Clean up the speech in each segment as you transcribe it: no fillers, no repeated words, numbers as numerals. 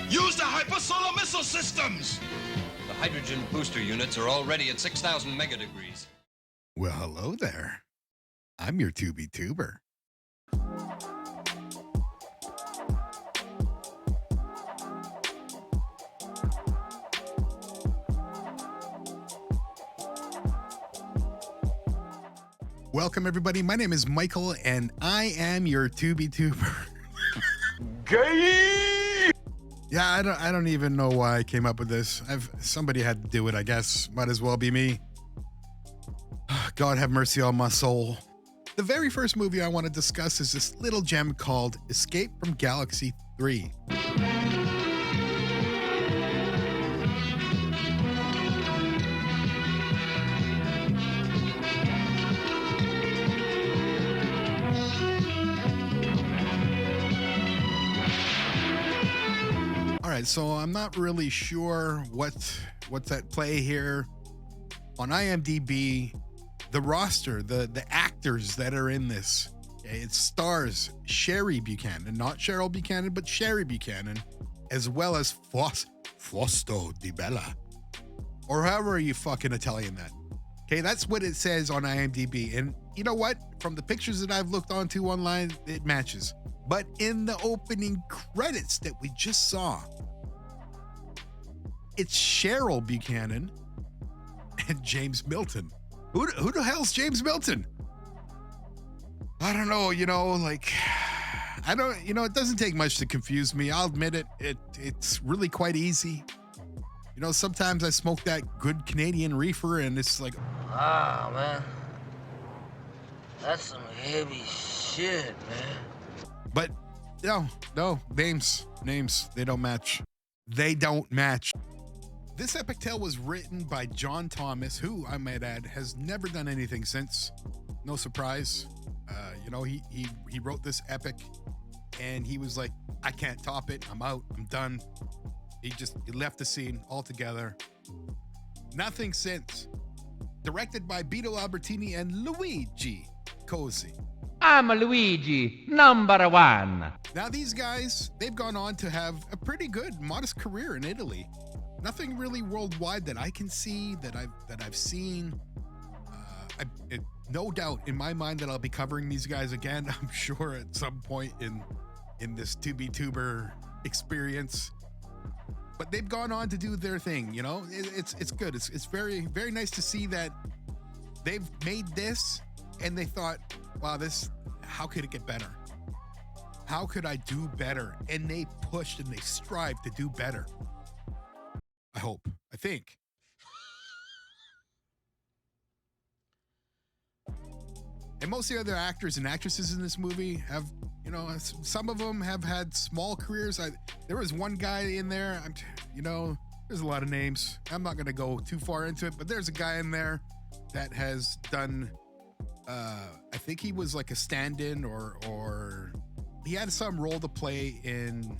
Use the hypersolar missile systems! The hydrogen booster units are already at 6,000 megadegrees. Well, hello there. I'm your Tubi tuber. Welcome, everybody. My name is Michael, and I am your Tubi tuber. Gay! Yeah, I don't even know why I came up with this. Somebody had to do it, I guess. Might as well be me. God have mercy on my soul. The very first movie I want to discuss is this little gem called Escape from Galaxy 3. All right, so I'm not really sure what's at play here. On IMDb, the roster, the actors that are in this, it stars Sherry Buchanan, not Cheryl Buchanan, but Sherry Buchanan, as well as Fausto di Bella, or however you fucking Italian that. Okay, that's what it says on IMDb. And you know what? From the pictures that I've looked onto online, it matches. But in the opening credits that we just saw, it's Cheryl Buchanan and James Milton. Who the hell's James Milton? I don't know, it doesn't take much to confuse me. I'll admit it. It's really quite easy. Sometimes I smoke that good Canadian reefer and it's like, ah, man. That's some heavy shit, man. But no, names, they don't match. They don't match. This epic tale was written by John Thomas, who, I might add, has never done anything since. No surprise. He wrote this epic and he was like, I can't top it. I'm out. I'm done. He left the scene altogether. Nothing since. Directed by Bitto, Albertini, and Luigi Cozzi. I'm Luigi, number one. Now these guys, they've gone on to have a pretty good, modest career in Italy. Nothing really worldwide that I can see, that I've seen. No doubt in my mind that I'll be covering these guys again, I'm sure at some point in this Tubi tuber experience. But they've gone on to do their thing, It's good. It's very, very nice to see that they've made this and they thought, wow, how could it get better? How could I do better? And they pushed and they strived to do better. I think. And most of the other actors and actresses in this movie have, some of them have had small careers. There was one guy in there, there's a lot of names. I'm not going to go too far into it, but there's a guy in there that has done, I think he was like a stand-in or he had some role to play in,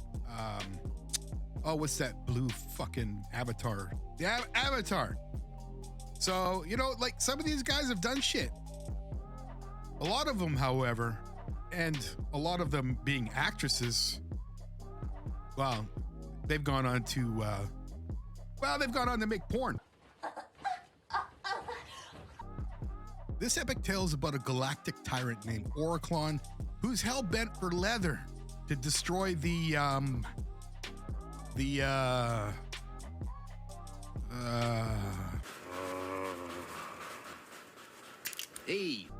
what's that blue fucking Avatar? Yeah, Avatar. So, some of these guys have done shit. A lot of them, however, and a lot of them being actresses, well, they've gone on to, make porn. This epic tale is about a galactic tyrant named Oriclon who's hell-bent for leather to destroy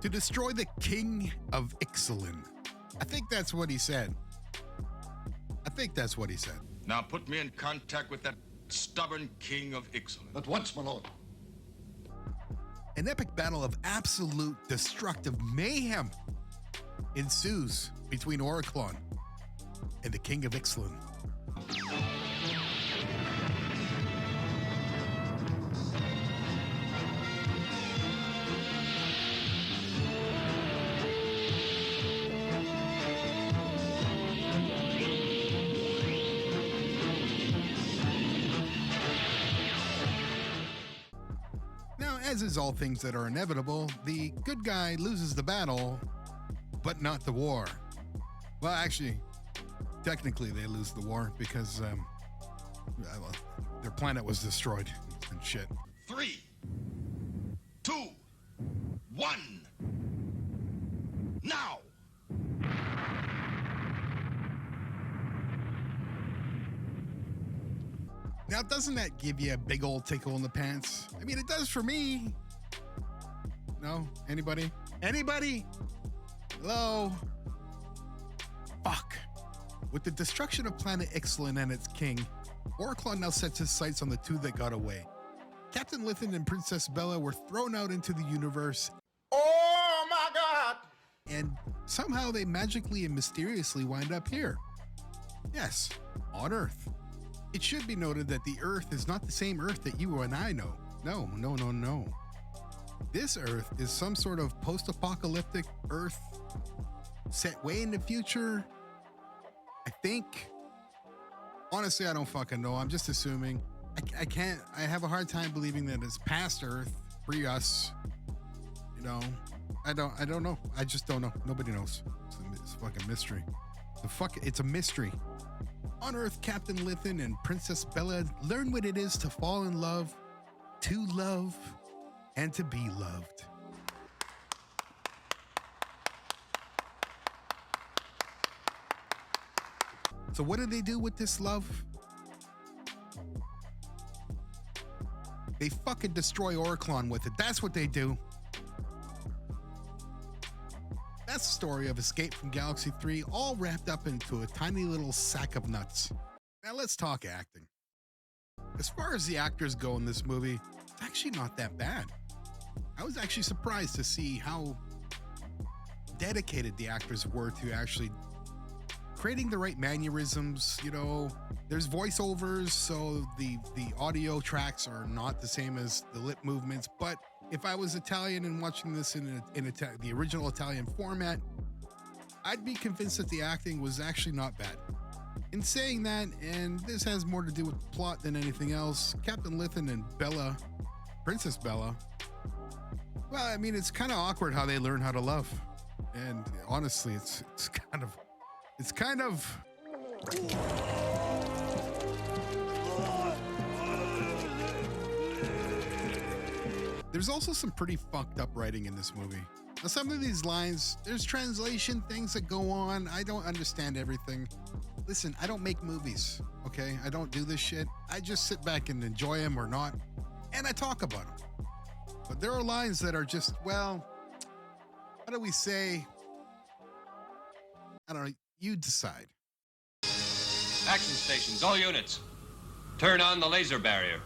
to destroy the King of Ixalan. I think that's what he said. Now put me in contact with that stubborn King of Ixalan. At once, my lord. An epic battle of absolute destructive mayhem ensues between Oriclon and the King of Ixalan. As is all things that are inevitable, the good guy loses the battle, but not the war. Well, actually, technically they lose the war because Well, their planet was destroyed and shit. 3, 2, 1. Now! Now, doesn't that give you a big old tickle in the pants? I mean, it does for me. No? Anybody? Anybody? Hello? Fuck. With the destruction of Planet Ixalan and its king, Oriclon now sets his sights on the two that got away. Captain Lithin and Princess Bella were thrown out into the universe. Oh my God! And somehow they magically and mysteriously wind up here. Yes, on Earth. It should be noted that the Earth is not the same Earth that you and I know. No. This Earth is some sort of post-apocalyptic Earth set way in the future. I think. Honestly, I don't fucking know. I'm just assuming. I have a hard time believing that it's past Earth, pre us. You know, I don't know. I just don't know. Nobody knows. It's a fucking mystery. It's a mystery. On Earth, Captain Lithin and Princess Bella learn what it is to fall in love, to love, and to be loved. So what do they do with this love? They fucking destroy Oriclon with it. That's what they do. That's the story of Escape from Galaxy 3, all wrapped up into a tiny little sack of nuts. Now let's talk acting. As far as the actors go in this movie, it's actually not that bad. I was actually surprised to see how dedicated the actors were to actually creating the right mannerisms. You know, there's voiceovers, so the audio tracks are not the same as the lip movements. But if I was Italian and watching this in the original Italian format, I'd be convinced that the acting was actually not bad. In saying that, and this has more to do with the plot than anything else, Captain Lithin and Bella, Princess Bella, well, I mean, it's kind of awkward how they learn how to love. And honestly, it's kind of There's also some pretty fucked up writing in this movie. Now, some of these lines, there's translation things that go on. I don't understand everything. Listen, I don't make movies, okay? I don't do this shit. I just sit back and enjoy them or not, and I talk about them. But there are lines that are just, well, how do we say? I don't know. You decide. Action stations, all units. Turn on the laser barrier.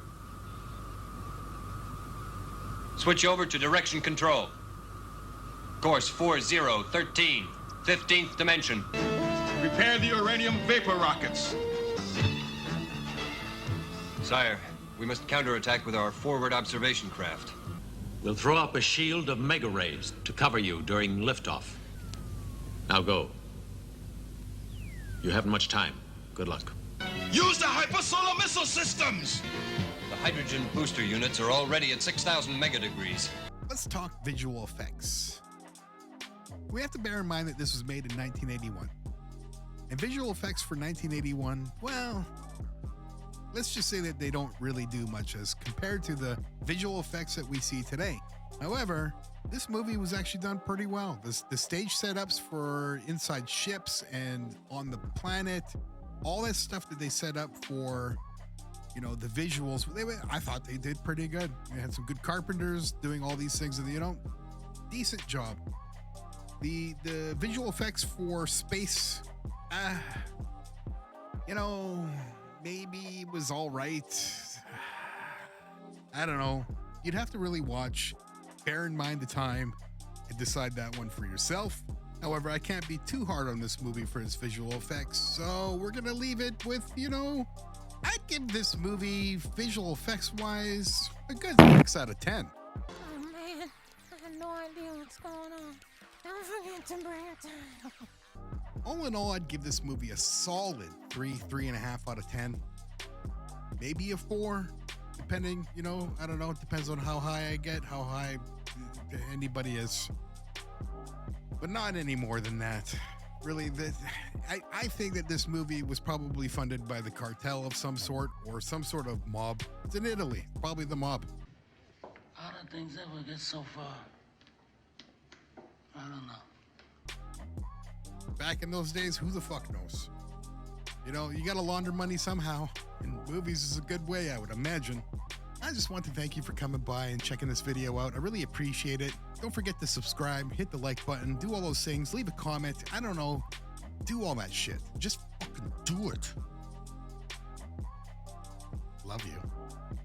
Switch over to direction control. Course 4013, 15th dimension. Prepare the uranium vapor rockets. Sire, we must counterattack with our forward observation craft. We'll throw up a shield of mega rays to cover you during liftoff. Now go. You haven't much time. Good luck. Use the hypersolar missile systems! The hydrogen booster units are already at 6,000 megadegrees. Let's talk visual effects. We have to bear in mind that this was made in 1981. And visual effects for 1981, well, let's just say that they don't really do much as compared to the visual effects that we see today. However, this movie was actually done pretty well. The stage setups for inside ships and on the planet, all that stuff that they set up for, you know, the visuals, I thought they did pretty good. They had some good carpenters doing all these things, and, you know, decent job. The visual effects for space, you know, maybe was all right. I don't know. You'd have to really watch, bear in mind the time, and decide that one for yourself. However, I can't be too hard on this movie for its visual effects, so we're gonna leave it with, you know, I'd give this movie, visual effects-wise, a good 6 out of 10. Oh man, I have no idea what's going on. Don't forget to bring it down. All in all, I'd give this movie a solid 3.5 out of 10. Maybe a 4, depending, you know, I don't know. It depends on how high I get, how high anybody is. But not any more than that. really, I think that this movie was probably funded by the cartel of some sort or some sort of mob. It's in Italy, probably the mob. How did things ever get so far? I don't know. Back in those days, who the fuck knows? You know, you gotta launder money somehow, and movies is a good way, I would imagine. I just want to thank you for coming by and checking this video out. I really appreciate it. Don't forget to subscribe, hit the like button, do all those things, leave a comment. I don't know. Do all that shit. Just fucking do it. Love you.